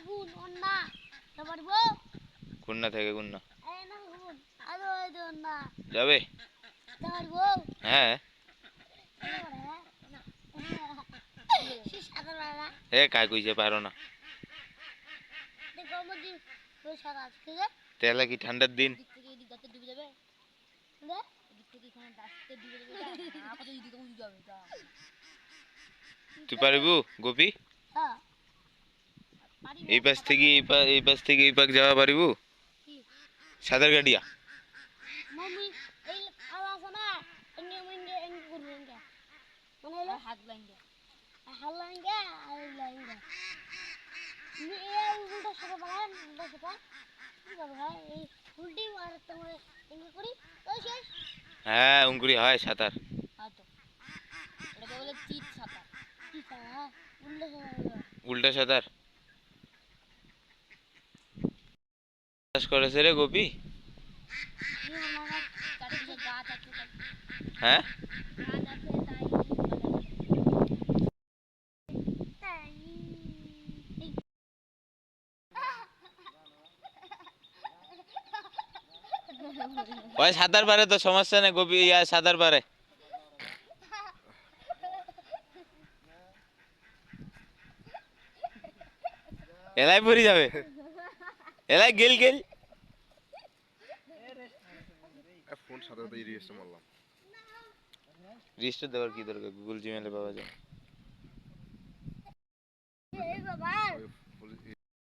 গুণ অন্না পারবো কুন্না থেকে কুন্না এই না গুণ আরো এই যে অন্না যাবে পারবো হ্যাঁ সাদা বালা এ কাই কইছে পারো না দেখো মধ্যে ওই সাদা ঠিক আছে তেলা কি ঠান্ডার দিন দিক থেকে এদিক গাতে ডুবে যাবে না এদিক থেকে এখানে ডাস্তে ডুবে যাবে আপাতত এদিকে উঠে যাবে যা তুই পারবো গোপী হ্যাঁ এই পাশ থেকে এই পাশ থেকে এই পাক যাওয়া পারিবো সাদার গাড়িয়া মম্মি এই আওয়াজ না এঙ্গে মঙ্গে এঙ্গে করবে এঙ্গে মানে হলো হাত লাইঙ্গে আর লাইঙ্গে নি এ উল্টা সরে বাড়ান উল্টা সরে কি করব ভাই এই উল্টি আর তোমার এঙ্গে করি তো শেষ হ্যাঁ উঙ্গুরি হয় সাঁতার হ্যাঁ তো এটা বলে চিট সাঁতার কি সাঁতার উল্টা সরে উল্টা সাঁতার চাষ করেছে রে গোপী হ্যাঁ ওই সাঁতার পারে তো সমস্যা নেই গোপী ইয়া সাঁতার পারে এলাই পড়ে যাবে এলাই গেল গেল ফোন সাথে সাথে রিজিস্টার মারলাম রেজিস্টার দেওয়ার কি দরকার গুগল জিমেলে পাওয়া যায় এই বাবা